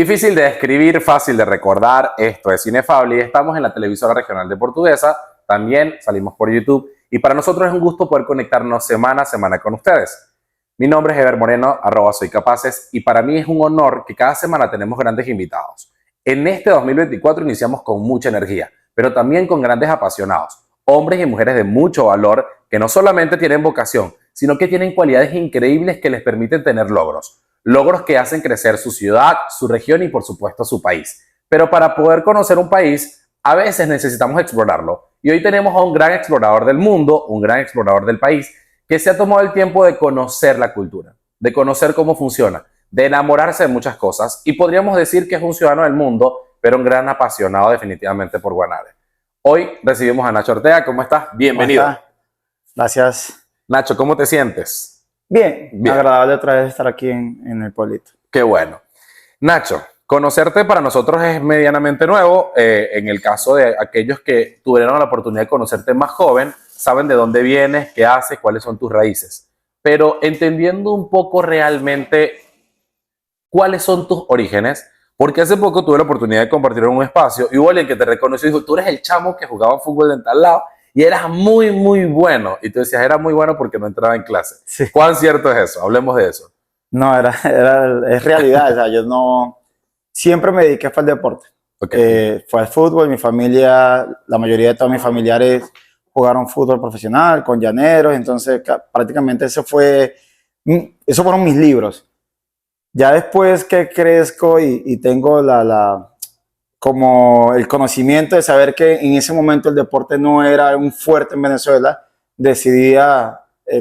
Difícil de describir, fácil de recordar, esto es Cinefable y estamos en la televisora regional de Portuguesa, también salimos por YouTube y para nosotros es un gusto poder conectarnos semana a semana con ustedes. Mi nombre es Ever Moreno, @soycapaces y para mí es un honor que cada semana tenemos grandes invitados. En este 2024 iniciamos con mucha energía, pero también con grandes apasionados, hombres y mujeres de mucho valor que no solamente tienen vocación, sino que tienen cualidades increíbles que les permiten tener logros. Logros que hacen crecer su ciudad, su región y por supuesto su país. Pero para poder conocer un país, a veces necesitamos explorarlo. Y hoy tenemos a un gran explorador del mundo, un gran explorador del país, que se ha tomado el tiempo de conocer la cultura, de conocer cómo funciona, de enamorarse de muchas cosas. Y podríamos decir que es un ciudadano del mundo, pero un gran apasionado definitivamente por Guanare. Hoy recibimos a Nacho Ortega. ¿Cómo estás? Bienvenido. ¿Cómo está? Gracias. Nacho, ¿cómo te sientes? Bien, Bien. agradable otra vez estar aquí en el pueblito. Qué bueno. Nacho, conocerte para nosotros es medianamente nuevo. En el caso de aquellos que tuvieron la oportunidad de conocerte más joven, saben de dónde vienes, qué haces, cuáles son tus raíces. Pero entendiendo un poco realmente cuáles son tus orígenes, porque hace poco tuve la oportunidad de compartir en un espacio y hubo alguien que te reconoció y dijo, tú eres el chamo que jugaba fútbol en tal lado y eras muy, muy bueno. Y tú decías, era muy bueno porque no entraba en clase. Sí. ¿Cuán cierto es eso? Hablemos de eso. No, es realidad. O sea, yo no. Siempre me dediqué fue al deporte. Okay. Fue al fútbol. Mi familia, la mayoría de todos mis familiares jugaron fútbol profesional con llaneros. Entonces, prácticamente esos fueron mis libros. Ya después que crezco y tengo como el conocimiento de saber que en ese momento el deporte no era un fuerte en Venezuela, decidí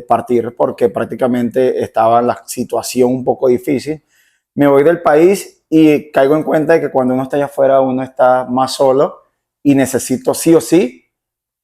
partir porque prácticamente estaba la situación un poco difícil. Me voy del país y caigo en cuenta de que cuando uno está allá afuera uno está más solo y necesito sí o sí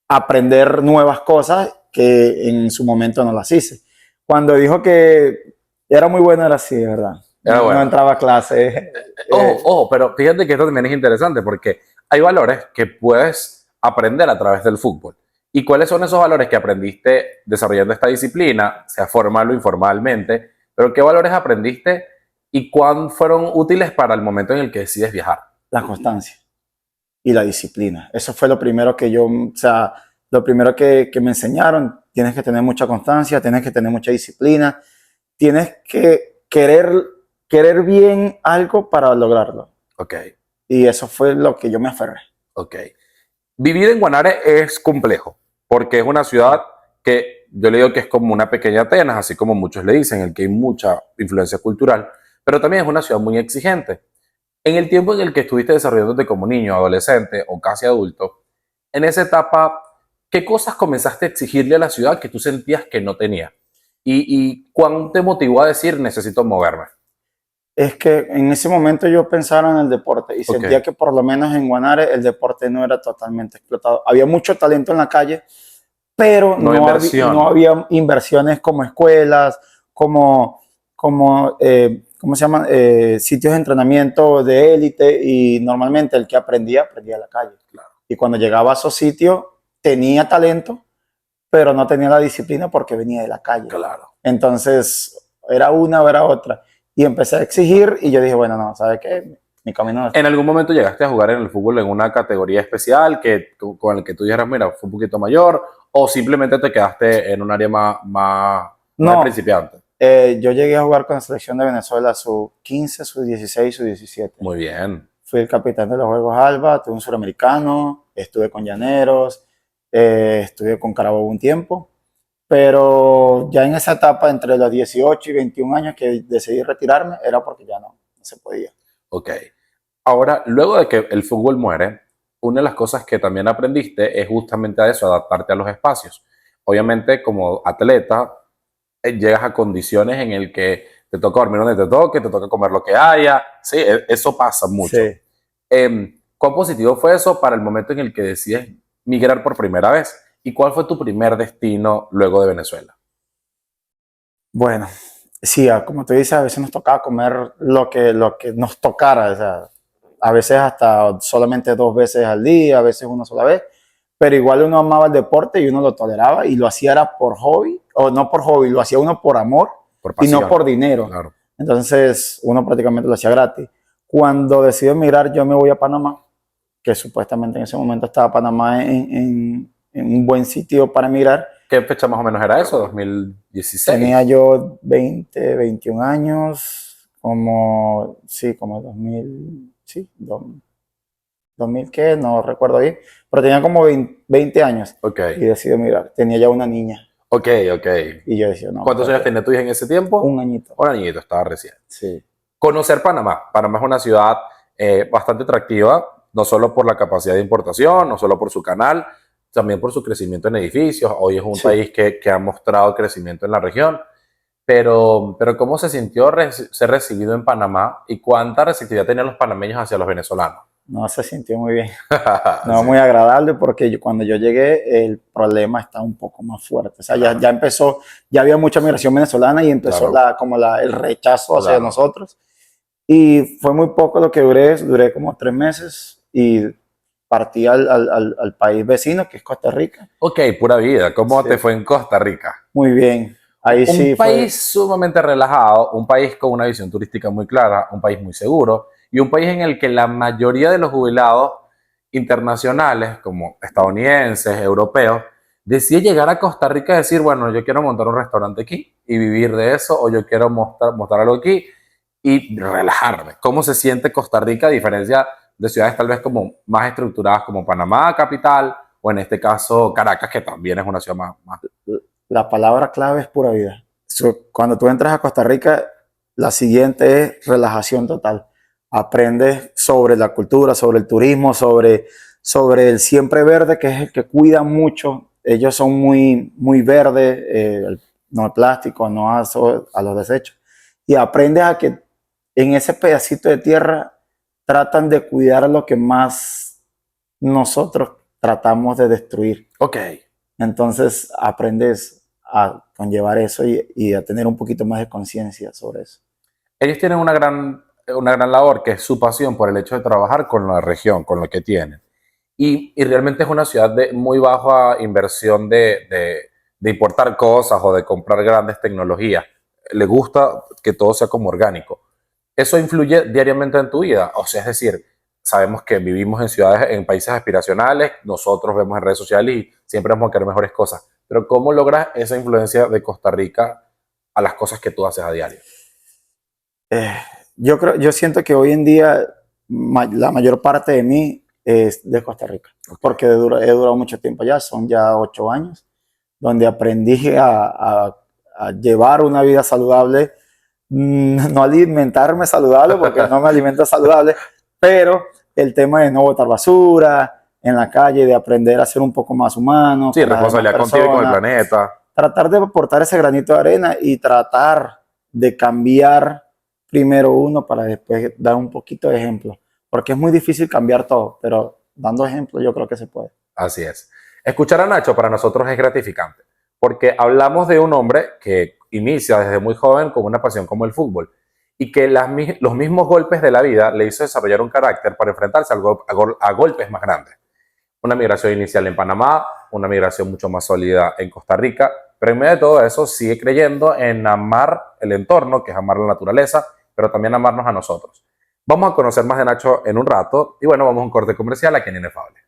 aprender nuevas cosas que en su momento no las hice. Cuando dijo que era muy bueno era así, ¿verdad? Bueno. No entraba a clase. Pero fíjate que esto también es interesante porque hay valores que puedes aprender a través del fútbol. ¿Y cuáles son esos valores que aprendiste desarrollando esta disciplina, sea formal o informalmente? Pero ¿qué valores aprendiste y cuán fueron útiles para el momento en el que decides viajar? La constancia y la disciplina. Eso fue lo primero que lo primero que me enseñaron. Tienes que tener mucha constancia, tienes que tener mucha disciplina, tienes que querer bien algo para lograrlo. Ok. Y eso fue lo que yo me aferré. Ok. Vivir en Guanare es complejo, porque es una ciudad que yo le digo que es como una pequeña Atenas, así como muchos le dicen, en el que hay mucha influencia cultural, pero también es una ciudad muy exigente. En el tiempo en el que estuviste desarrollándote como niño, adolescente o casi adulto, en esa etapa, ¿qué cosas comenzaste a exigirle a la ciudad que tú sentías que no tenía? ¿Y cuán te motivó a decir, necesito moverme? Es que en ese momento yo pensaba en el deporte y sentía que por lo menos en Guanare el deporte no era totalmente explotado. Había mucho talento en la calle, pero no había inversiones como escuelas, como ¿cómo se llaman? Sitios de entrenamiento de élite y normalmente el que aprendía en la calle. Claro. Y cuando llegaba a esos sitios tenía talento, pero no tenía la disciplina porque venía de la calle. Claro. Entonces era una o era otra. Y empecé a exigir y yo dije, bueno, no, ¿sabes qué? Mi camino no es. ¿En algún momento llegaste a jugar en el fútbol en una categoría especial con el que tú dijeras, mira, fue un poquito mayor? ¿O simplemente te quedaste en un área más de principiante? Yo llegué a jugar con la selección de Venezuela sub-15, sub-16, sub-17. Muy bien. Fui el capitán de los Juegos Alba, tuve un suramericano, estuve con Llaneros, estuve con Carabobo un tiempo. Pero ya en esa etapa, entre los 18 y 21 años que decidí retirarme, era porque ya no se podía. Ok. Ahora, luego de que el fútbol muere, una de las cosas que también aprendiste es justamente a eso, adaptarte a los espacios. Obviamente, como atleta, llegas a condiciones en el que te toca dormir donde te toca comer lo que haya. Sí, eso pasa mucho. Sí. ¿Cuán positivo fue eso para el momento en el que decides migrar por primera vez? ¿Y cuál fue tu primer destino luego de Venezuela? Bueno, sí, como tú dices, a veces nos tocaba comer lo que nos tocara. O sea, a veces hasta solamente 2 veces al día, a veces una sola vez. Pero igual uno amaba el deporte y uno lo toleraba y lo hacía era por hobby, o no por hobby, lo hacía uno por amor Por pasión. Y no por dinero. Claro. Entonces uno prácticamente lo hacía gratis. Cuando decido emigrar, yo me voy a Panamá, que supuestamente en ese momento estaba Panamá en un buen sitio para emigrar. ¿Qué fecha más o menos era eso? 2016. Tenía yo 20, 21 años, como, sí, como 2000, sí, 2000 qué, no recuerdo bien, pero tenía como 20 años Ok, y decidí emigrar. Tenía ya una niña ok, ok. y yo decía, no, ¿Cuántos años tenía tu hija en ese tiempo? un añito. Un añito, estaba recién. Sí. Conocer Panamá. Panamá es una ciudad bastante atractiva, no solo por la capacidad de importación, no solo por su canal, también por su crecimiento en edificios. Hoy es un Sí. país que ha mostrado crecimiento en la región. Pero ¿cómo se sintió ser recibido en Panamá y cuánta receptividad tenían los panameños hacia los venezolanos? No se sintió muy bien. No, Sí, muy agradable porque cuando yo llegué el problema está un poco más fuerte. O sea, claro, ya empezó, ya había mucha migración venezolana y empezó claro, el rechazo hacia claro. nosotros. Y fue muy poco lo que duré como 3 meses y partí al país vecino, que es Costa Rica. Ok, pura vida. ¿Cómo Sí, te fue en Costa Rica? muy bien. Ahí Un sí fue, país sumamente relajado, un país con una visión turística muy clara, un país muy seguro y un país en el que la mayoría de los jubilados internacionales, como estadounidenses, europeos, decide llegar a Costa Rica y decir, bueno, yo quiero montar un restaurante aquí y vivir de eso, o yo quiero mostrar algo aquí y relajarme. ¿Cómo se siente Costa Rica a diferencia de ciudades tal vez como más estructuradas como Panamá, capital, o en este caso Caracas, que también es una ciudad más. la palabra clave es pura vida. Cuando tú entras a Costa Rica, la siguiente es relajación total. Aprendes sobre la cultura, sobre el turismo, sobre el siempre verde, que es el que cuida mucho. Ellos son muy verdes, no al plástico, no a los desechos. Y aprendes a que en ese pedacito de tierra tratan de cuidar lo que más nosotros tratamos de destruir. Ok. Entonces aprendes a conllevar eso y a tener un poquito más de conciencia sobre eso. Ellos tienen una gran labor, que es su pasión por el hecho de trabajar con la región, con lo que tienen. Y realmente es una ciudad de muy baja inversión de importar cosas o de comprar grandes tecnologías. Le gusta que todo sea como orgánico. Eso influye diariamente en tu vida. O sea, es decir, sabemos que vivimos en ciudades, en países aspiracionales, nosotros vemos en redes sociales y siempre vamos a querer mejores cosas. Pero ¿cómo logras esa influencia de Costa Rica a las cosas que tú haces a diario? Eh, yo siento que hoy en día la mayor parte de mí es de Costa Rica, Okay. porque he durado mucho tiempo allá, son ya 8 años, donde aprendí a llevar una vida saludable, no alimentarme saludable, porque no me alimento saludable, pero el tema de no botar basura en la calle, de aprender a ser un poco más humano Sí, con las demás responsabilidad contigo y con el personas, planeta. tratar de aportar ese granito de arena y tratar de cambiar primero uno para después dar un poquito de ejemplo. Porque es muy difícil cambiar todo, pero dando ejemplo yo creo que se puede. Así es. Escuchar a Nacho para nosotros es gratificante, porque hablamos de un hombre que inicia desde muy joven con una pasión como el fútbol y que los mismos golpes de la vida le hizo desarrollar un carácter para enfrentarse a golpes más grandes. Una migración inicial en Panamá, una migración mucho más sólida en Costa Rica, pero en medio de todo eso sigue creyendo en amar el entorno, que es amar la naturaleza, pero también amarnos a nosotros. Vamos a conocer más de Nacho en un rato y bueno, vamos a un corte comercial aquí en Inefable.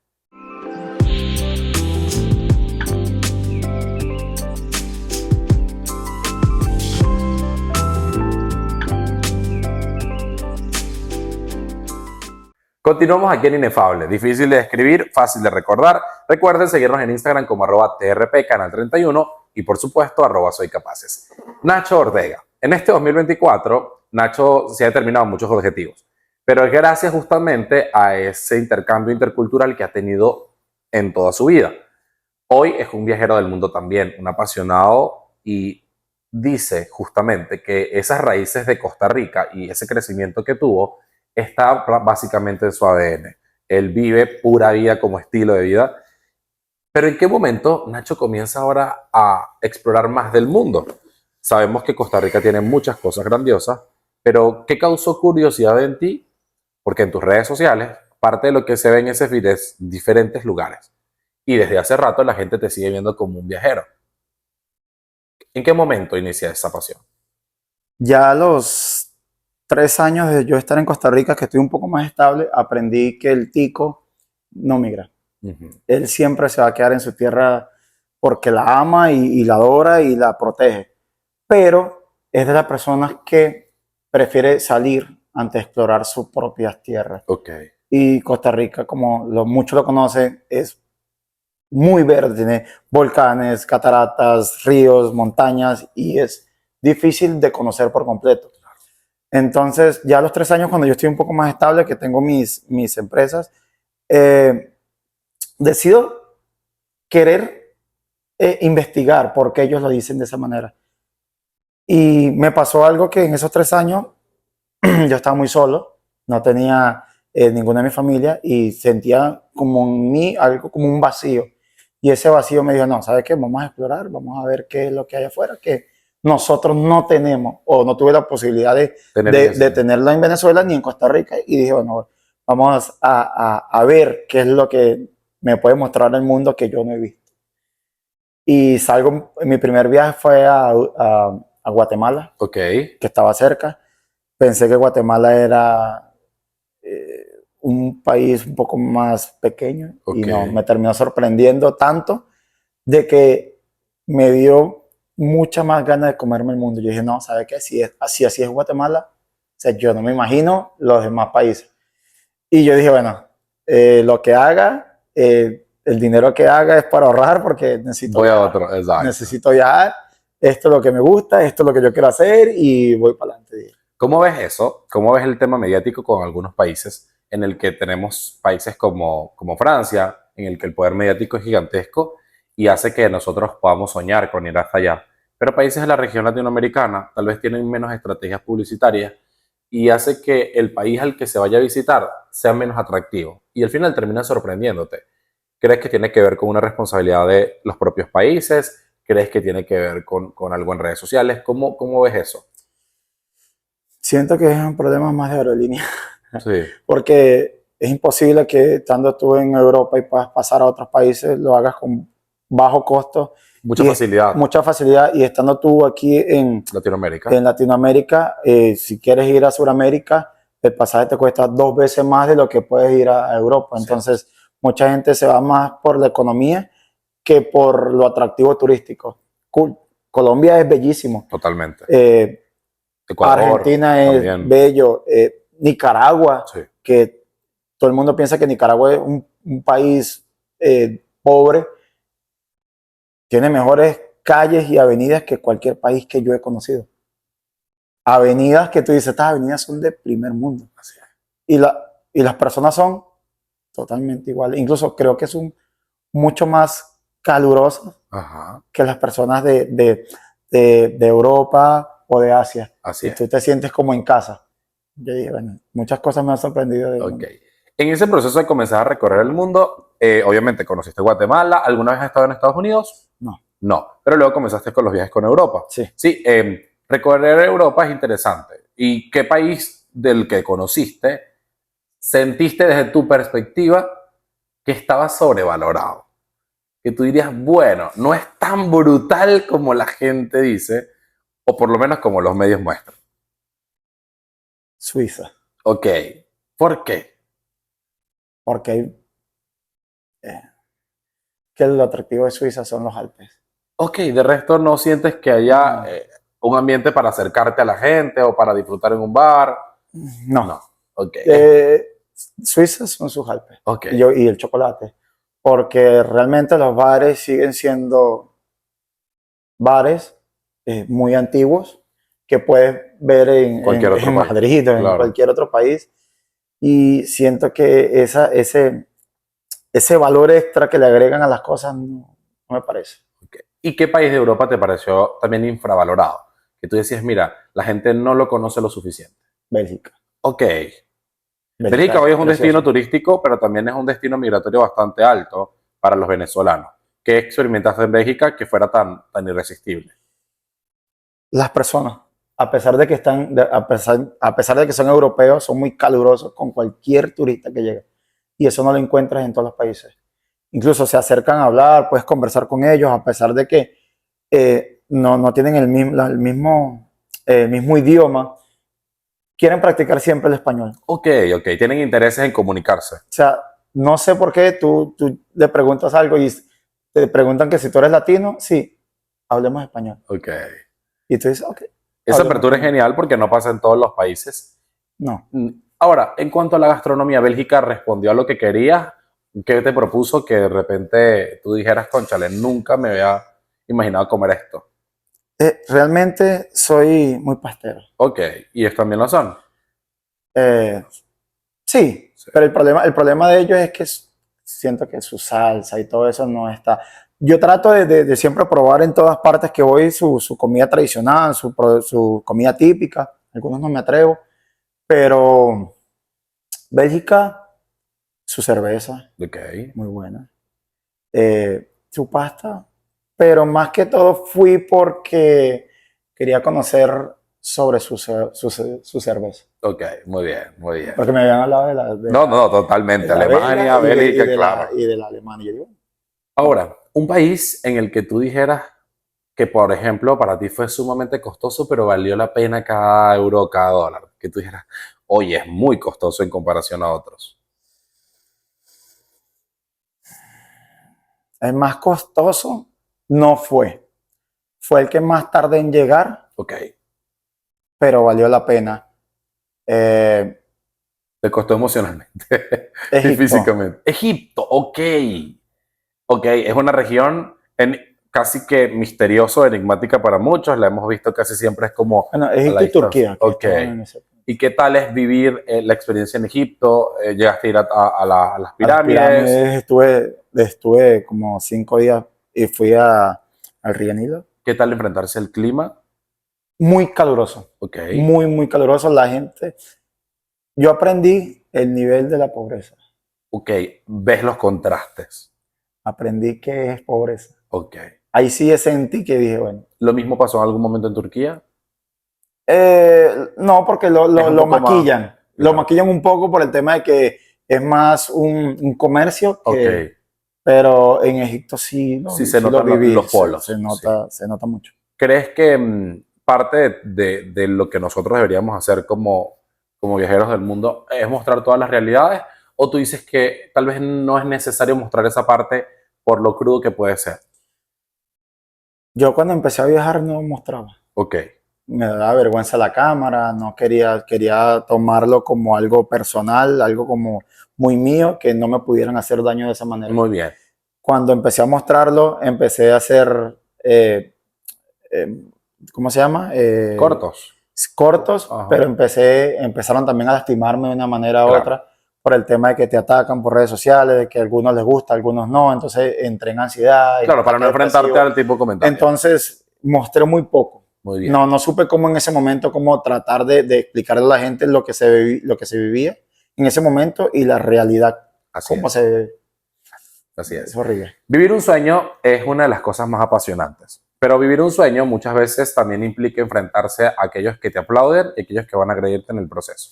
Continuamos aquí en Inefable, difícil de escribir, fácil de recordar. Recuerden seguirnos en Instagram como @trpcanal31 y por supuesto @soycapaces. Nacho Ortega. En este 2024, Nacho se ha determinado muchos objetivos, pero es gracias justamente a ese intercambio intercultural que ha tenido en toda su vida. Hoy es un viajero del mundo también, un apasionado y dice justamente que esas raíces de Costa Rica y ese crecimiento que tuvo está básicamente en su ADN. Él vive pura vida como estilo de vida. Pero ¿en qué momento Nacho comienza ahora a explorar más del mundo? Sabemos que Costa Rica tiene muchas cosas grandiosas, pero ¿qué causó curiosidad en ti? Porque en tus redes sociales, parte de lo que se ve en ese feed es diferentes lugares. Y desde hace rato la gente te sigue viendo como un viajero. ¿En qué momento inicia esa pasión? Ya a los 3 años de yo estar en Costa Rica, que estoy un poco más estable, aprendí que el tico no migra. Ujú. Él siempre se va a quedar en su tierra porque la ama y la adora y la protege. Pero es de las personas que prefiere salir antes de explorar sus propias tierras. Ok. Y Costa Rica, como muchos lo conocen, es muy verde, tiene volcanes, cataratas, ríos, montañas y es difícil de conocer por completo. Entonces, ya a los 3 años, cuando yo estoy un poco más estable, que tengo mis empresas, eh, decido querer investigar por qué ellos lo dicen de esa manera. Y me pasó algo que en esos 3 años yo estaba muy solo, no tenía ninguna de mi familia y sentía como en mí algo como un vacío. Y ese vacío me dijo, no, ¿sabes qué? Vamos a explorar, vamos a ver qué es lo que hay afuera, que nosotros no tenemos o no tuve la posibilidad de tenerlo en Venezuela ni en Costa Rica. Y dije, bueno, vamos a ver qué es lo que me puede mostrar el mundo que yo no he visto. Y salgo, mi primer viaje fue a Guatemala, Ok. que estaba cerca. Pensé que Guatemala era un país un poco más pequeño y Ok. no, me terminó sorprendiendo tanto de que me dio mucha más ganas de comerme el mundo. Yo dije, no, ¿sabe qué? Si así es Guatemala, o sea, yo no me imagino los demás países. Y yo dije, bueno, lo que haga, el dinero que haga es para ahorrar porque necesito Voy a viajar. otro, exacto. Necesito viajar, esto es lo que me gusta, esto es lo que yo quiero hacer y voy para adelante. ¿Cómo ves eso? ¿Cómo ves el tema mediático con algunos países en el que tenemos países como Francia, en el que el poder mediático es gigantesco y hace que nosotros podamos soñar con ir hasta allá? Pero países de la región latinoamericana tal vez tienen menos estrategias publicitarias y hace que el país al que se vaya a visitar sea menos atractivo y al final termina sorprendiéndote. ¿Crees que tiene que ver con una responsabilidad de los propios países? ¿Crees que tiene que ver con algo en redes sociales? ¿Cómo ves eso? Siento que es un problema más de aerolínea, Sí, porque es imposible que estando tú en Europa y puedas pasar a otros países, lo hagas con bajo costo mucha y facilidad. mucha facilidad. Y estando tú aquí Latinoamérica. en Latinoamérica, si quieres ir a Sudamérica, el pasaje te cuesta 2 veces más de lo que puedes ir a Europa. Entonces, mucha gente se va más por la economía que por lo atractivo turístico. Cool. Colombia es bellísimo. Totalmente. Ecuador Argentina es también. bello. Nicaragua, Sí. que todo el mundo piensa que Nicaragua es un país pobre, tiene mejores calles y avenidas que cualquier país que yo he conocido. Avenidas que tú dices, estas avenidas son de primer mundo. Así es. Y las personas son totalmente iguales. Incluso creo que son mucho más calurosas Ajá. que las personas de Europa o de Asia. Así Y es. tú te sientes como en casa. Yo dije, bueno, muchas cosas me han sorprendido del Ok. mundo. En ese proceso de comenzar a recorrer el mundo, obviamente conociste Guatemala. ¿Alguna vez has estado en Estados Unidos? No, No. Pero luego comenzaste con los viajes con Europa. sí. Sí, recorrer Europa es interesante. ¿Y qué país del que conociste sentiste desde tu perspectiva que estaba sobrevalorado? Que tú dirías, bueno, no es tan brutal como la gente dice, o por lo menos como los medios muestran. Suiza, Ok, ¿por qué? porque que lo atractivo de Suiza son los Alpes. Ok, de resto no sientes que haya un ambiente para acercarte a la gente o para disfrutar en un bar. No, No, ok, Suiza son sus Alpes ok, y el chocolate, porque realmente los bares siguen siendo bares muy antiguos que puedes ver cualquier otro en país, Madrid o en claro. cualquier otro país. Y siento que ese valor extra que le agregan a las cosas no me parece. Okay. ¿Y qué país de Europa te pareció también infravalorado? Que tú decías, mira, la gente no lo conoce lo suficiente. Bélgica. Ok, Bélgica Bélgica hoy es es un destino precioso. turístico, pero también es un destino migratorio bastante alto para los venezolanos. ¿Qué experimentaste en Bélgica que fuera tan irresistible? Las personas, a pesar de que a pesar de que son europeos, son muy calurosos con cualquier turista que llegue. Y eso no lo encuentras en todos los países. Incluso se acercan a hablar, puedes conversar con ellos, a pesar de que no tienen el mismo idioma. quieren practicar siempre el español. Ok, tienen intereses en comunicarse. O sea, no sé por qué tú le preguntas algo y te preguntan que si tú eres latino, sí, hablemos español. Ok. Y tú dices, ok. Esa hablemos apertura es español. genial porque no pasa en todos los países. No. Ahora, en cuanto a la gastronomía, ¿Bélgica respondió a lo que querías? ¿Qué te propuso que de repente tú dijeras, cónchale, nunca me había imaginado comer esto? Realmente soy muy pastero. Ok, y ellos también lo son. Eh, sí, Sí. pero el problema de ellos es que siento que su salsa y todo eso no está. Yo trato de siempre probar en todas partes que voy su comida tradicional, su comida típica. Algunos no me atrevo, pero Bélgica, su cerveza, Ok, muy buena. Su pasta, pero más que todo fui porque quería conocer sobre su cerveza. ok, muy bien, muy bien. Porque me habían hablado No, de totalmente. la belga Alemania, Bélgica, claro. y de la alemana. Y yo digo, Ahora, un país en el que tú dijeras que, por ejemplo, para ti fue sumamente costoso, pero valió la pena cada euro, cada dólar. Que tú dijeras, oye, es muy costoso en comparación a otros. el más costoso no fue. Fue el que más tardé en llegar, Ok, pero valió la pena. Eh, te costó emocionalmente y Egipto. físicamente. Egipto, ok. Ok, es una región casi que misterioso, enigmática para muchos. La hemos visto casi siempre es como Bueno, a la Egipto y distancia. Turquía, que Ok. estaban en ese punto. ¿Y qué tal es vivir la experiencia en Egipto? ¿Llegaste a ir a las A las pirámides? pirámides estuve como 5 días y fui al río Nilo. ¿Qué tal enfrentarse al clima? Muy caluroso, Ok, muy, muy caluroso. La gente, yo aprendí el nivel de la pobreza. ok, ves los contrastes. Aprendí que es pobreza. Ok. Ahí sí sentí que dije, bueno, ¿Lo mismo pasó en algún momento en Turquía? no, porque Es un lo poco más... maquillan. Lo Claro. maquillan un poco por el tema de que es más un comercio Ok, que... Pero en Egipto sí sí se sí lo notan viví, los polos. Sí. se nota mucho. ¿Crees que parte de lo que nosotros deberíamos hacer como viajeros del mundo es mostrar todas las realidades? ¿O tú dices que tal vez no es necesario mostrar esa parte por lo crudo que puede ser? Yo cuando empecé a viajar no mostraba. Ok, Me daba vergüenza la cámara, no quería tomarlo como algo personal, algo como muy mío, que no me pudieran hacer daño de esa manera. muy bien. Cuando empecé a mostrarlo, empecé a hacer, eh, ¿cómo se llama? Cortos. Cortos, Ajá, pero empezaron también a lastimarme de una manera u claro. otra por el tema de que te atacan por redes sociales, de que a algunos les gusta, a algunos no, entonces entré en ansiedad, en Claro, para ataque no enfrentarte depresivo. al tipo de comentario. Entonces mostré muy poco. Muy bien. No supe cómo en ese momento, cómo tratar de explicarle a la gente lo que se vivía en ese momento y la realidad, Así cómo es. se... Así Es es. horrible. Vivir un sueño es una de las cosas más apasionantes, pero vivir un sueño muchas veces también implica enfrentarse a aquellos que te aplauden y aquellos que van a agredirte en el proceso.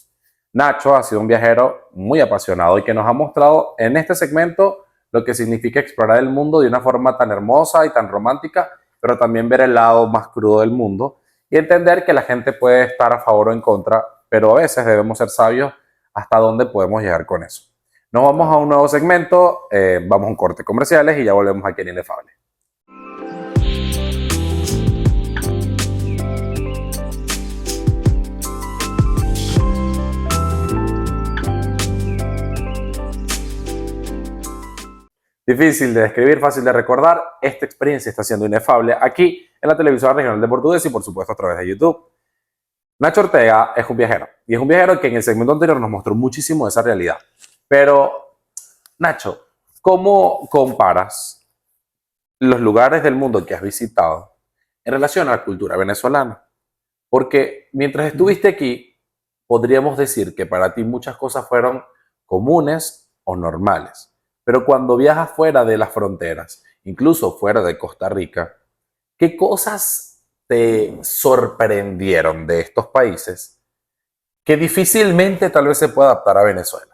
Nacho ha sido un viajero muy apasionado y que nos ha mostrado en este segmento lo que significa explorar el mundo de una forma tan hermosa y tan romántica, pero también ver el lado más crudo del mundo y entender que la gente puede estar a favor o en contra, pero a veces debemos ser sabios hasta dónde podemos llegar con eso. Nos vamos a un nuevo segmento, vamos a un corte comerciales y ya volvemos aquí en Inefable. Difícil de describir, fácil de recordar, esta experiencia está siendo inefable aquí en la televisora regional de Portugués y por supuesto a través de YouTube. Nacho Ortega es un viajero y es un viajero que en el segmento anterior nos mostró muchísimo de esa realidad. Pero, Nacho, ¿cómo comparas los lugares del mundo que has visitado en relación a la cultura venezolana? Porque mientras estuviste aquí, podríamos decir que para ti muchas cosas fueron comunes o normales. Pero cuando viajas fuera de las fronteras, incluso fuera de Costa Rica, ¿qué cosas te sorprendieron de estos países que difícilmente tal vez se pueda adaptar a Venezuela?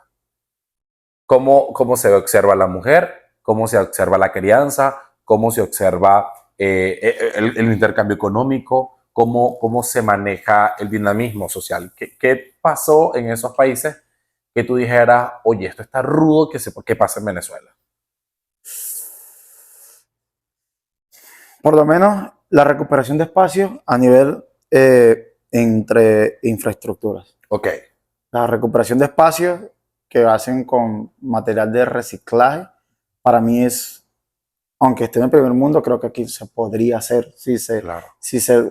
¿Cómo se observa la mujer? ¿Cómo se observa la crianza? ¿Cómo se observa el intercambio económico? cómo se maneja el dinamismo social. ¿Qué pasó en esos países que tú dijeras, oye, esto está rudo, ¿qué pasa en Venezuela? Por lo menos la recuperación de espacios a nivel entre infraestructuras. Ok, La recuperación de espacios que hacen con material de reciclaje, para mí es, aunque esté en el primer mundo, creo que aquí se podría hacer. claro.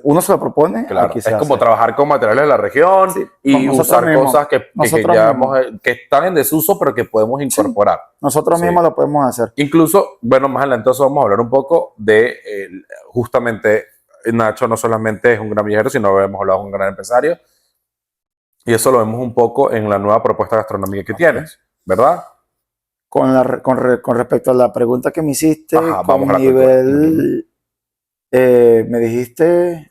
Uno se lo propone, Claro, aquí se es como hace. trabajar con materiales de la región Sí, y nosotros usar mismos, cosas que nosotros ya mismos, que están en desuso, pero que podemos sí, incorporar. nosotros Sí. mismos lo podemos hacer. Incluso, bueno, más adelante vamos a hablar un poco de justamente Nacho no solamente es un gran viajero, sino hemos hablado de un gran empresario. Y eso lo vemos un poco en la nueva propuesta gastronómica que Okay. tienes, ¿verdad? Con respecto a la pregunta que me hiciste, Ajá, vamos a con la cultura. nivel, me dijiste,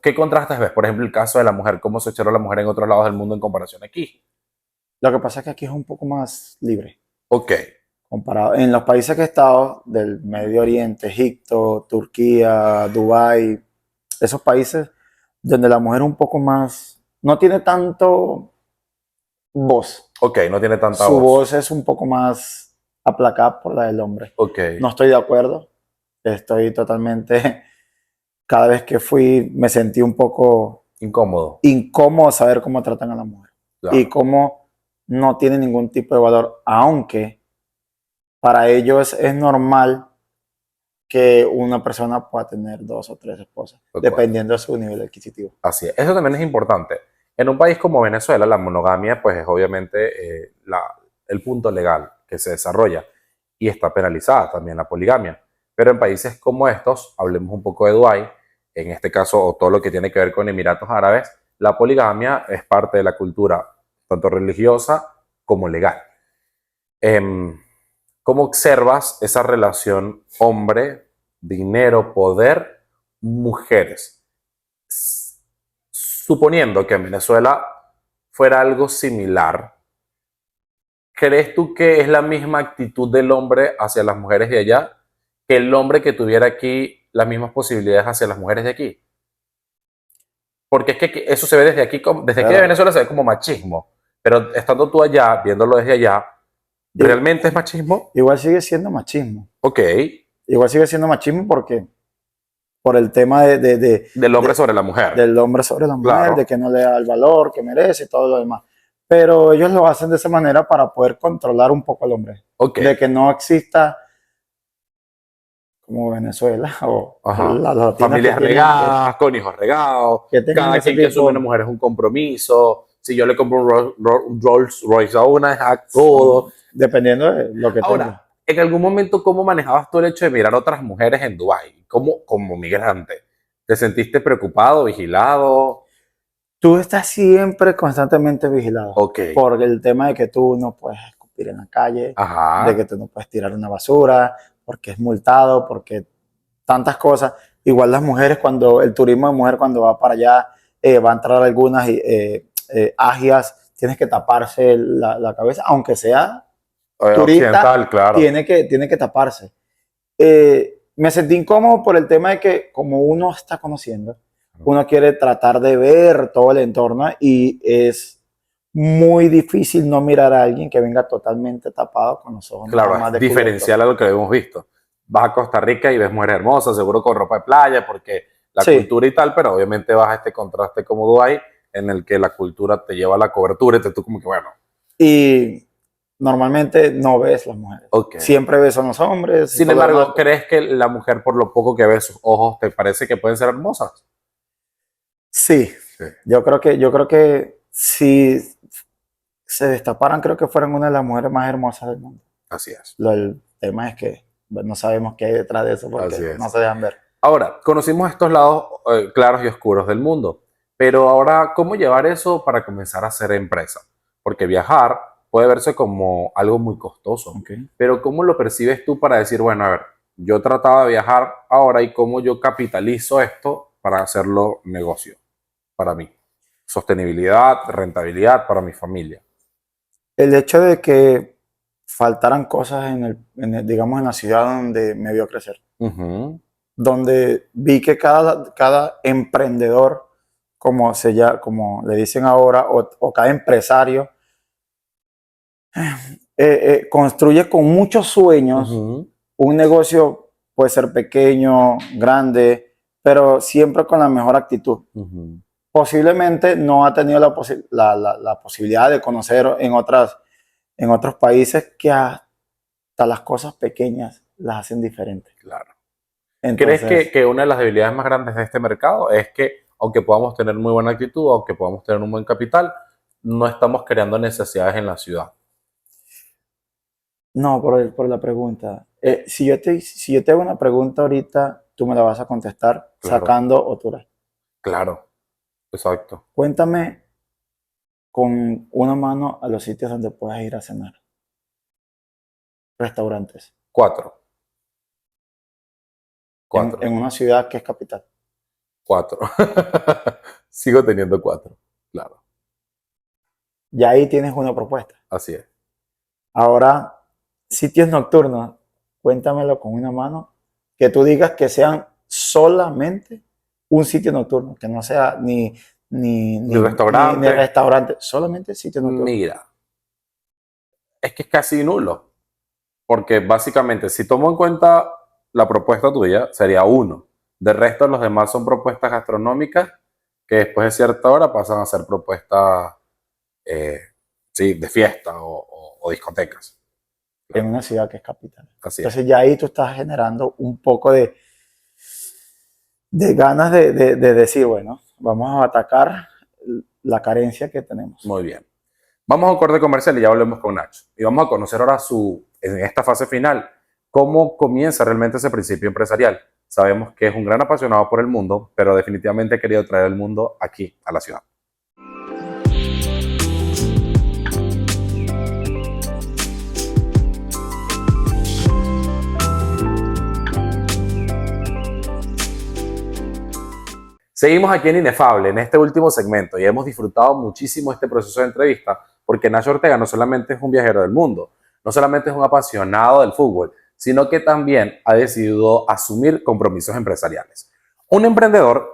¿Qué contrastes ves? Por ejemplo, el caso de la mujer, cómo se echó la mujer en otros lados del mundo en comparación aquí. lo que pasa es que aquí es un poco más libre. Ok, Comparado en los países que he estado, del Medio Oriente, Egipto, Turquía, Dubái, esos países donde la mujer es un poco más, no tiene tanto voz. ok, no tiene tanta Su voz. voz es un poco más aplacada por la del hombre. Ok, No estoy de acuerdo. Estoy totalmente, cada vez que fui me sentí un poco incómodo. incómodo saber cómo tratan a la mujer Claro. y cómo no tiene ningún tipo de valor, aunque para ellos es normal que una persona pueda tener 2 o 3 esposas, dependiendo de su nivel adquisitivo. Así es. Eso también es importante. En un país como Venezuela, la monogamia, pues es obviamente el punto legal que se desarrolla y está penalizada también la poligamia. Pero en países como estos, hablemos un poco de Dubái, en este caso, o todo lo que tiene que ver con Emiratos Árabes, la poligamia es parte de la cultura, tanto religiosa como legal. Em, ¿Cómo observas esa relación hombre, dinero, poder, mujeres? Suponiendo que en Venezuela fuera algo similar, ¿crees tú que es la misma actitud del hombre hacia las mujeres de allá que el hombre que tuviera aquí las mismas posibilidades hacia las mujeres de aquí? Porque es que eso se ve desde aquí, desde aquí de Pero, Venezuela se ve como machismo, pero estando tú allá, viéndolo desde allá, ¿realmente es machismo? igual sigue siendo machismo. Ok, Igual sigue siendo machismo porque por el tema del hombre sobre la mujer. del hombre sobre la mujer, Claro. de que no le da el valor que merece y todo lo demás. Pero ellos lo hacen de esa manera para poder controlar un poco al hombre. Ok. De que no exista como Venezuela o Ajá. las latinas Familias regadas, con hijos regados, que tengan cada ese quien que asume una tipo mujer es un compromiso. Si yo le compro un Rolls Royce a una, es a todo. dependiendo de lo que tenga. Ahora, en algún momento, ¿cómo manejabas tú el hecho de mirar a otras mujeres en Dubái? ¿Cómo, como migrante? ¿Te sentiste preocupado, vigilado? Tú estás siempre constantemente vigilado Ok. por el tema de que tú no puedes escupir en la calle, Ajá. de que tú no puedes tirar una basura, porque es multado, porque tantas cosas. Igual las mujeres, cuando el turismo de mujer, cuando va para allá, va a entrar algunas agias, tienes que taparse la cabeza, aunque sea turista, Occidental, claro. tiene que taparse. Me sentí incómodo por el tema de que como uno está conociendo, uno quiere tratar de ver todo el entorno y es muy difícil no mirar a alguien que venga totalmente tapado con los ojos Claro, nada más es diferencial a lo que hemos visto. Vas a Costa Rica y ves mujeres hermosas, seguro con ropa de playa, porque la Sí. cultura y tal, pero obviamente vas a este contraste como Dubái, en el que la cultura te lleva a la cobertura y tú como que, bueno. Y normalmente no ves las mujeres. Okay. Siempre ves a los hombres. Sin embargo, ¿crees que la mujer, por lo poco que ves sus ojos, te parece que pueden ser hermosas? Sí. Yo creo que si se destaparan, creo que fueran una de las mujeres más hermosas del mundo. Así es. El tema es que no sabemos qué hay detrás de eso porque no se dejan ver. Ahora, conocimos estos lados claros y oscuros del mundo, pero ahora, ¿cómo llevar eso para comenzar a hacer empresa? Porque viajar puede verse como algo muy costoso, pero ¿cómo lo percibes tú para decir, bueno, a ver, yo trataba de viajar ahora y cómo yo capitalizo esto para hacerlo negocio para mí? Sostenibilidad, rentabilidad para mi familia. El hecho de que faltaran cosas digamos, en la ciudad donde me vio crecer. donde vi que cada emprendedor, como le dicen ahora, o cada empresario, construye con muchos sueños un negocio, puede ser pequeño, grande, pero siempre con la mejor actitud. Posiblemente no ha tenido la posibilidad de conocer en otros países que hasta las cosas pequeñas las hacen diferentes. Claro. Entonces, ¿Crees que una de las debilidades más grandes de este mercado es que, aunque podamos tener muy buena actitud, aunque podamos tener un buen capital, no estamos creando necesidades en la ciudad? no, por la pregunta. Si yo te hago una pregunta ahorita, tú me la vas a contestar Claro. sacando Otura. Claro, exacto. Cuéntame con una mano a los sitios donde puedas ir a cenar. Restaurantes. 4. En una ciudad que es capital. 4. Sigo teniendo 4. Claro, Ya ahí tienes una propuesta. así es. Ahora, sitios nocturnos, cuéntamelo con una mano, que tú digas que sean solamente un sitio nocturno, que no sea ni restaurante. ni restaurante, solamente sitio nocturno. Mira, es que es casi nulo, porque básicamente si tomo en cuenta la propuesta tuya, sería 1. De resto, los demás son propuestas gastronómicas que después de cierta hora pasan a ser propuestas sí, de fiesta o discotecas. En una ciudad que es capital. Así es. Entonces ya ahí tú estás generando un poco de ganas de decir, bueno, vamos a atacar la carencia que tenemos. Muy bien. Vamos a un corte comercial y ya volvemos con Nacho. Y vamos a conocer ahora en esta fase final, cómo comienza realmente ese principio empresarial. Sabemos que es un gran apasionado por el mundo, pero definitivamente ha querido traer el mundo aquí, a la ciudad. Seguimos aquí en Inefable, en este último segmento, y hemos disfrutado muchísimo este proceso de entrevista, porque Nacho Ortega no solamente es un viajero del mundo, no solamente es un apasionado del fútbol, sino que también ha decidido asumir compromisos empresariales. Un emprendedor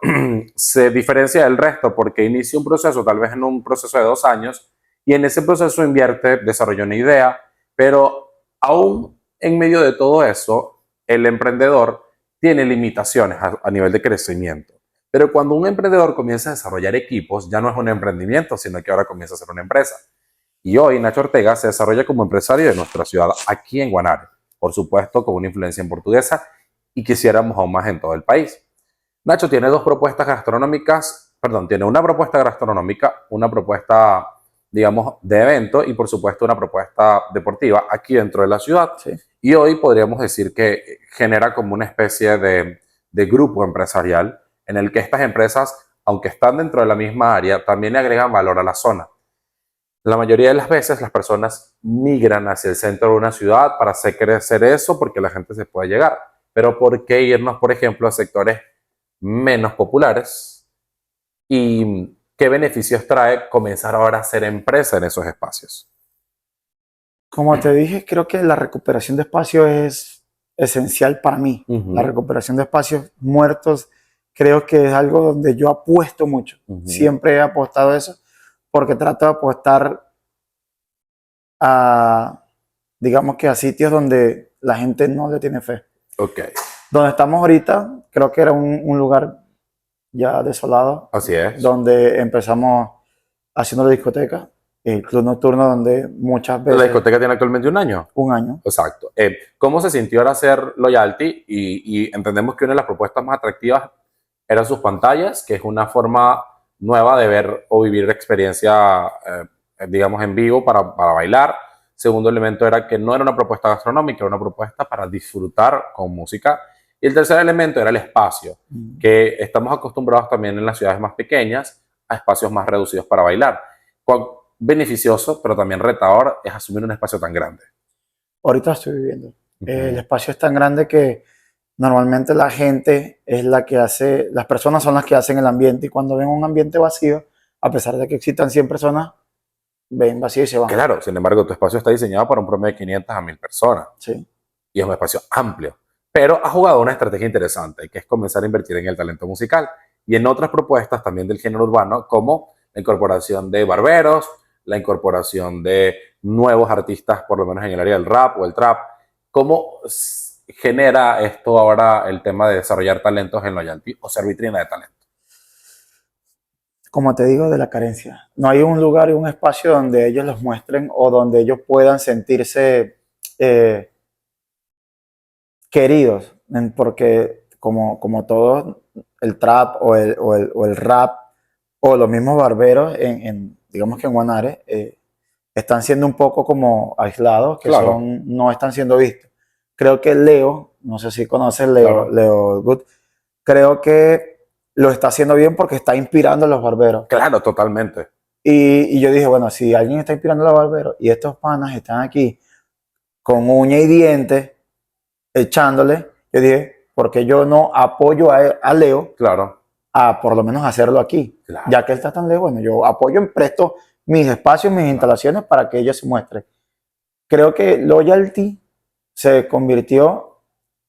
se diferencia del resto porque inicia un proceso, tal vez en un proceso de 2 años, y en ese proceso invierte, desarrolla una idea, pero aún en medio de todo eso, el emprendedor tiene limitaciones a nivel de crecimiento. Pero cuando un emprendedor comienza a desarrollar equipos, ya no es un emprendimiento, sino que ahora comienza a ser una empresa. Y hoy Nacho Ortega se desarrolla como empresario de nuestra ciudad, aquí en Guanare. Por supuesto, con una influencia en portuguesa y quisiéramos aún más en todo el país. Nacho tiene tiene una propuesta gastronómica, una propuesta, digamos, de evento y por supuesto una propuesta deportiva aquí dentro de la ciudad. Sí. Y hoy podríamos decir que genera como una especie de grupo empresarial en el que estas empresas, aunque están dentro de la misma área, también le agregan valor a la zona. La mayoría de las veces las personas migran hacia el centro de una ciudad para hacer crecer eso porque la gente se puede llegar. Pero ¿por qué irnos, por ejemplo, a sectores menos populares? ¿Y qué beneficios trae comenzar ahora a hacer empresa en esos espacios? Como te dije, creo que la recuperación de espacios es esencial para mí. La recuperación de espacios muertos creo que es algo donde yo apuesto mucho. Siempre he apostado a eso porque trato de apostar a, digamos que a sitios donde la gente no le tiene fe. Ok. Donde estamos ahorita, creo que era un lugar ya desolado. Así es. Donde empezamos haciendo la discoteca, el club nocturno donde muchas veces... La discoteca tiene actualmente 1 año. 1 año. Exacto. ¿Cómo se sintió ahora hacer Loyalty? Y entendemos que una de las propuestas más atractivas eran sus pantallas, que es una forma nueva de ver o vivir la experiencia, digamos, en vivo para bailar. Segundo elemento era que no era una propuesta gastronómica, era una propuesta para disfrutar con música. Y el tercer elemento era el espacio, que estamos acostumbrados también en las ciudades más pequeñas a espacios más reducidos para bailar. Cuán beneficioso, pero también retador es asumir un espacio tan grande. Ahorita estoy viviendo. El espacio es tan grande que normalmente la gente es la que hace, las personas son las que hacen el ambiente y cuando ven un ambiente vacío, a pesar de que existan 100 personas, ven vacío y se van. Claro, sin embargo, tu espacio está diseñado para un promedio de 500 a 1000 personas. Sí. Y es un espacio amplio. pero ha jugado una estrategia interesante, que es comenzar a invertir en el talento musical y en otras propuestas también del género urbano, como la incorporación de barberos, la incorporación de nuevos artistas, por lo menos en el área del rap o el trap. ¿Cómo genera esto ahora el tema de desarrollar talentos en Loyalty o ser vitrina de talento? Como te digo, de la carencia. No hay un lugar y un espacio donde ellos los muestren o donde ellos puedan sentirse queridos, porque como todo el trap o el rap o los mismos barberos, digamos que en Guanare, están siendo un poco como aislados, que Claro, no están siendo vistos. Creo que Leo, no sé si conoces claro, Leo Good, creo que lo está haciendo bien porque está inspirando a los barberos. claro, totalmente. Y yo dije, bueno, si alguien está inspirando a los barberos y estos panas están aquí con uña y dientes echándole, yo dije, porque yo no apoyo a Leo Claro, a por lo menos hacerlo aquí? claro, Ya que él está tan lejos, bueno, yo apoyo en presto mis espacios, mis claro. instalaciones para que ellos se muestren. Creo que Loyalty se convirtió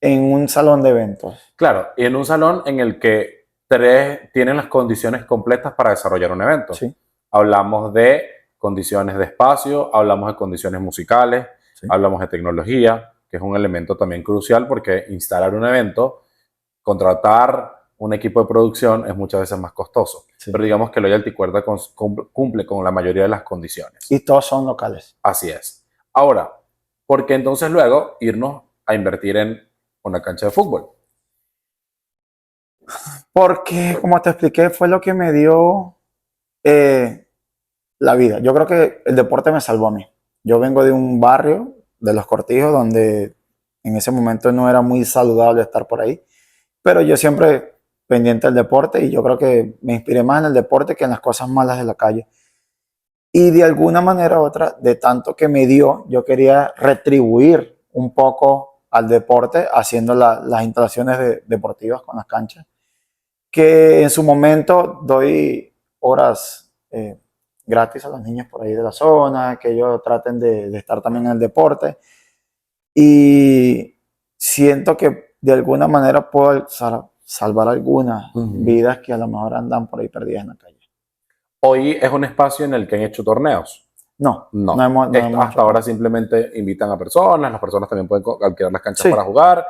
en un salón de eventos. Claro, y en un salón en el que tres tienen las condiciones completas para desarrollar un evento. Sí, Hablamos de condiciones de espacio, hablamos de condiciones musicales, sí, hablamos de tecnología, que es un elemento también crucial porque instalar un evento, contratar un equipo de producción es muchas veces más costoso. sí. Pero digamos que Loyalty Cuerda cumple con la mayoría de las condiciones. Y todos son locales. Así es. Ahora, ¿por qué entonces luego irnos a invertir en una cancha de fútbol? Porque, como te expliqué, fue lo que me dio la vida. Yo creo que el deporte me salvó a mí. Yo vengo de un barrio, de Los Cortijos, donde en ese momento no era muy saludable estar por ahí, pero yo siempre pendiente del deporte y yo creo que me inspiré más en el deporte que en las cosas malas de la calle. Y de alguna manera u otra, de tanto que me dio, yo quería retribuir un poco al deporte haciendo las instalaciones deportivas con las canchas, que en su momento doy horas gratis a los niños por ahí de la zona, que ellos traten de estar también en el deporte. Y siento que de alguna manera puedo salvar algunas Ujú. vidas que a lo mejor andan por ahí perdidas en la calle. Hoy es un espacio en el que han hecho torneos. No, no No. hemos, no hemos Hasta hecho ahora todo. simplemente invitan a personas, las personas también pueden alquilar las canchas Sí, para jugar.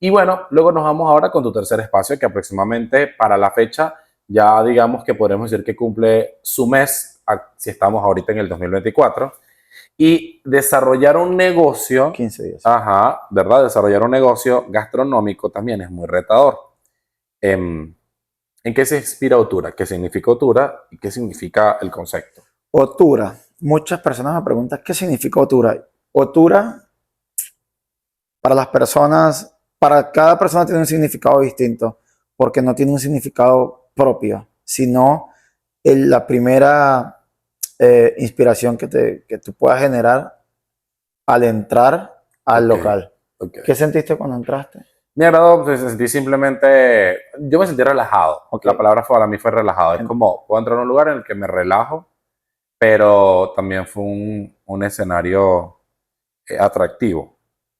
Y bueno, luego nos vamos ahora con tu tercer espacio, que aproximadamente para la fecha ya digamos que podemos decir que cumple su mes, si estamos ahorita en el 2024. Y desarrollar un negocio, 15 días. ajá, ¿verdad? Desarrollar un negocio gastronómico también es muy retador. Em, ¿En qué se inspira Otura? ¿Qué significa Otura? ¿Y qué significa el concepto? Otura. Muchas personas me preguntan qué significa Otura. Otura, para las personas, para cada persona tiene un significado distinto, porque no tiene un significado propio, sino la primera inspiración que tú puedas generar al entrar al Ok, local. ok. ¿Qué sentiste cuando entraste? Me agradó, pues, sentí simplemente, yo me sentí relajado. Ok. La palabra para mí fue relajado. Es como, puedo entrar a un lugar en el que me relajo, pero también fue un escenario atractivo.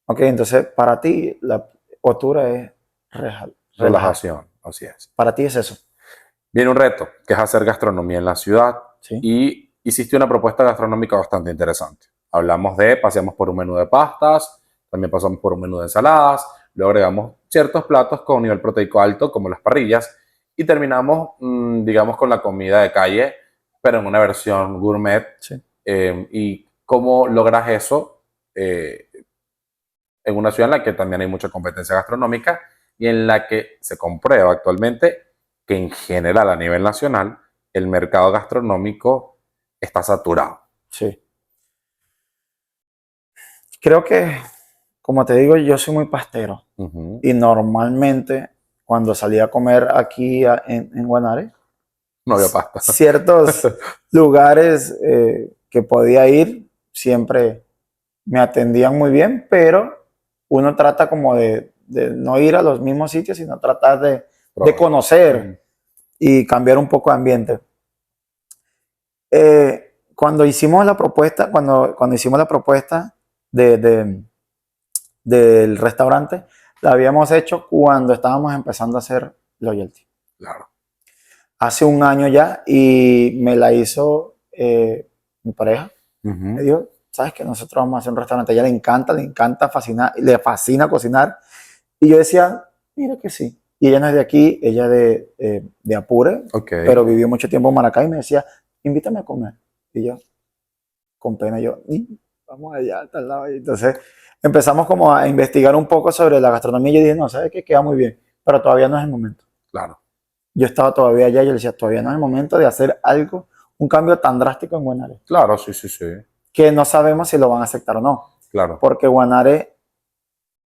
Ok, entonces para ti la Otura es relajar. Relajación, así es. Para ti es eso. Viene un reto, que es hacer gastronomía en la ciudad, ¿Sí? y hiciste una propuesta gastronómica bastante interesante. Hablamos paseamos por un menú de pastas, también pasamos por un menú de ensaladas, luego agregamos ciertos platos con nivel proteico alto, como las parrillas, y terminamos, digamos, con la comida de calle, pero en una versión gourmet. Sí. ¿Y cómo logras eso en una ciudad en la que también hay mucha competencia gastronómica y en la que se comprueba actualmente que en general a nivel nacional el mercado gastronómico está saturado? Sí. Creo que, como te digo, yo soy muy pastero Ujú. y normalmente cuando salía a comer aquí en Guanare, No había pasta. ciertos lugares que podía ir siempre me atendían muy bien, pero uno trata como de no ir a los mismos sitios, sino tratar de Probar. Ujú. conocer y cambiar un poco de ambiente. Cuando hicimos la propuesta, cuando hicimos la propuesta de, del restaurante, La habíamos hecho cuando estábamos empezando a hacer loyalty. Claro. Hace un año ya y me la hizo mi pareja. Me Ujú. dijo, ¿sabes que nosotros vamos a hacer un restaurante? A ella le encanta fascinar, le fascina cocinar. Y yo decía, mira que sí. Y ella no es de aquí, ella es de Apure, Ok, pero vivió mucho tiempo en Maracay y me decía, invítame a comer. Y yo, con pena, yo, vamos allá, a tal lado. Y entonces empezamos como a investigar un poco sobre la gastronomía y yo dije, no, ¿sabes qué? Queda muy bien, pero todavía no es el momento. claro, Yo estaba todavía allá y yo le decía, todavía no es el momento de hacer algo, un cambio tan drástico en Guanare, claro, sí, sí, sí, que no sabemos si lo van a aceptar o no. claro, Porque Guanare,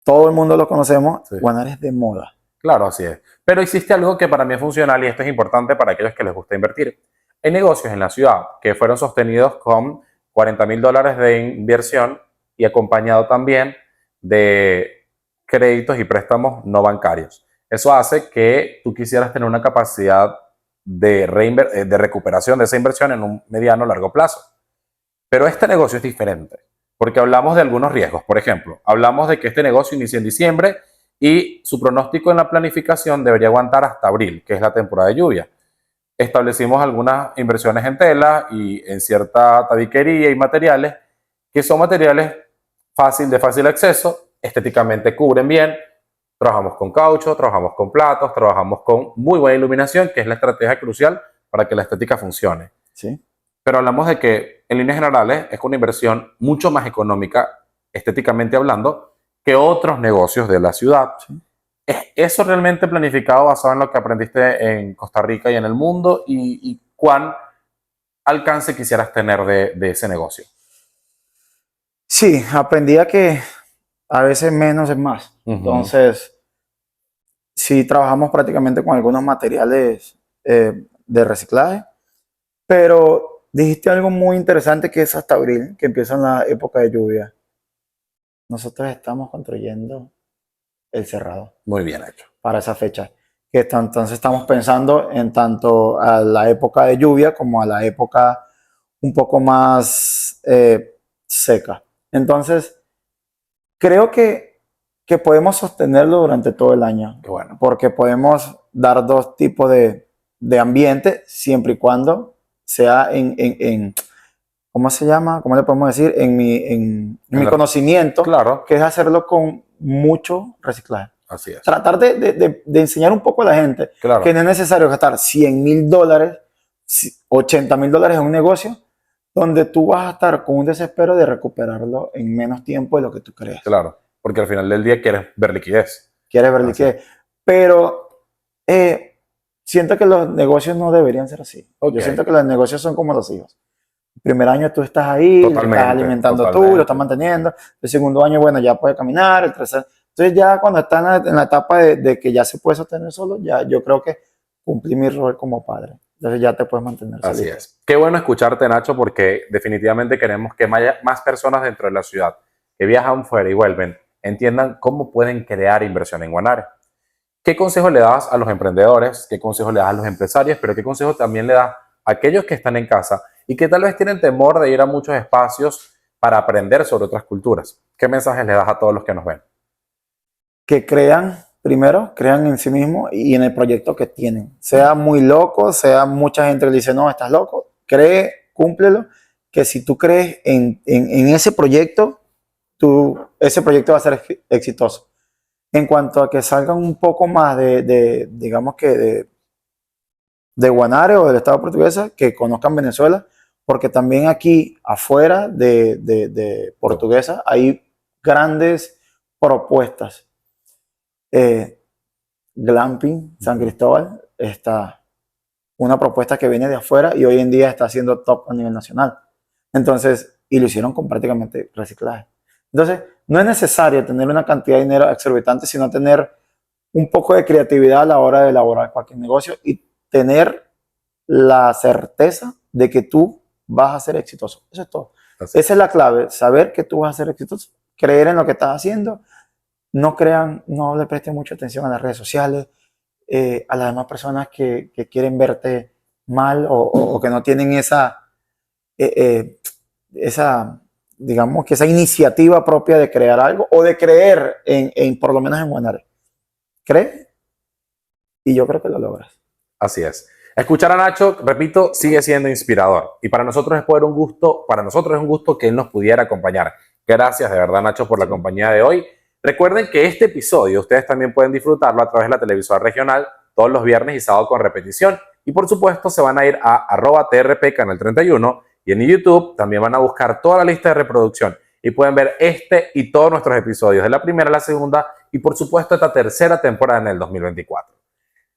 todo el mundo lo conocemos, sí, Guanare es de moda. claro, así es. Pero existe algo que para mí es funcional y esto es importante para aquellos que les gusta invertir. Hay negocios en la ciudad que fueron sostenidos con $40,000 de inversión y acompañado también de créditos y préstamos no bancarios. Eso hace que tú quisieras tener una capacidad de recuperación de esa inversión en un mediano o largo plazo. Pero este negocio es diferente, porque hablamos de algunos riesgos. Por ejemplo, hablamos de que este negocio inicia en diciembre y su pronóstico en la planificación debería aguantar hasta abril, que es la temporada de lluvia. Establecimos algunas inversiones en tela y en cierta tabiquería y materiales, que son materiales de fácil acceso, estéticamente cubren bien. Trabajamos con caucho, trabajamos con platos, trabajamos con muy buena iluminación, que es la estrategia crucial para que la estética funcione. ¿Sí? Pero hablamos de que en líneas generales es una inversión mucho más económica, estéticamente hablando, que otros negocios de la ciudad. ¿Sí? ¿Es eso realmente planificado basado en lo que aprendiste en Costa Rica y en el mundo? ¿Y cuán alcance quisieras tener de ese negocio? Sí, aprendí a que a veces menos es más. Ujú. Entonces, sí trabajamos prácticamente con algunos materiales de reciclaje, pero dijiste algo muy interesante que es hasta abril, que empieza la época de lluvia. Nosotros estamos construyendo el cerrado Muy bien hecho. para esa fecha. Entonces estamos pensando en tanto a la época de lluvia como a la época un poco más seca. Entonces, creo que podemos sostenerlo durante todo el año, Qué bueno. porque podemos dar dos tipos de ambiente, siempre y cuando sea ¿cómo se llama? ¿Cómo le podemos decir? En mi conocimiento, Claro, que es hacerlo con mucho reciclaje. así es. Tratar de enseñar un poco a la gente que Claro, no es necesario gastar $100,000, $80,000 en un negocio donde tú vas a estar con un desespero de recuperarlo en menos tiempo de lo que tú crees. claro. Porque al final del día quieres ver liquidez. Quieres ver Así es. qué. Pero siento que los negocios no deberían ser así. Ok. Yo siento que los negocios son como los hijos. El primer año tú estás ahí, lo estás Totalmente, alimentando tú, lo estás totalmente. manteniendo. El segundo año, bueno, ya puede caminar. El tercer. Entonces ya cuando están en la etapa de que ya se puede sostener solo, ya yo creo que cumplí mi rol como padre. Entonces ya te puedes mantener Así solito. es. Qué bueno escucharte, Nacho, porque definitivamente queremos que más personas dentro de la ciudad que viajan fuera y vuelven entiendan cómo pueden crear inversión en Guanare. ¿Qué consejo le das a los emprendedores? ¿Qué consejo le das a los empresarios? Pero ¿qué consejo también le das a aquellos que están en casa y que tal vez tienen temor de ir a muchos espacios para aprender sobre otras culturas? ¿Qué mensajes le das a todos los que nos ven? Que crean, primero, crean en sí mismos y en el proyecto que tienen. Sea muy loco, sea mucha gente que le dice, no, estás loco, cree, cúmplelo, que si tú crees en ese proyecto, ese proyecto va a ser exitoso. En cuanto a que salgan un poco más digamos que de Guanare o del Estado portuguesa, que conozcan Venezuela, porque también aquí afuera de Portuguesa hay grandes propuestas. Glamping San Cristóbal está una propuesta que viene de afuera y hoy en día está siendo top a nivel nacional. Entonces, y lo hicieron con prácticamente reciclaje. Entonces, no es necesario tener una cantidad de dinero exorbitante, sino tener un poco de creatividad a la hora de elaborar cualquier negocio y tener la certeza de que tú vas a ser exitoso. Eso es todo. Así Esa es es. la clave, saber que tú vas a ser exitoso, creer en lo que estás haciendo, no crean, no le presten mucha atención a las redes sociales, a las demás personas que quieren verte mal o que no tienen esa, eh, eh, esa, digamos que esa iniciativa propia de crear algo o de creer por lo menos en Guanare. Cree y yo creo que lo logras. Así es. Escuchar a Nacho, repito, sigue siendo inspirador. Y para nosotros es un gusto que él nos pudiera acompañar. Gracias de verdad, Nacho, por la compañía de hoy. Recuerden que este episodio ustedes también pueden disfrutarlo a través de la televisora regional todos los viernes y sábado con repetición. Y por supuesto se van a ir a @TRP Canal 31 y en YouTube también van a buscar toda la lista de reproducción y pueden ver este y todos nuestros episodios de la primera a la segunda y por supuesto esta tercera temporada en el 2024.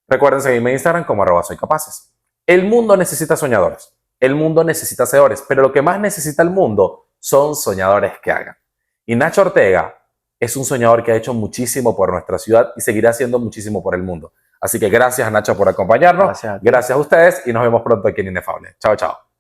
Recuerden seguirme en Instagram como @soycapaces. El mundo necesita soñadores, el mundo necesita hacedores, pero lo que más necesita el mundo son soñadores que hagan. Y Nacho Ortega es un soñador que ha hecho muchísimo por nuestra ciudad y seguirá haciendo muchísimo por el mundo. Así que gracias, Nacho, por acompañarnos. Gracias a ustedes y nos vemos pronto aquí en Inefable. Chao, chao.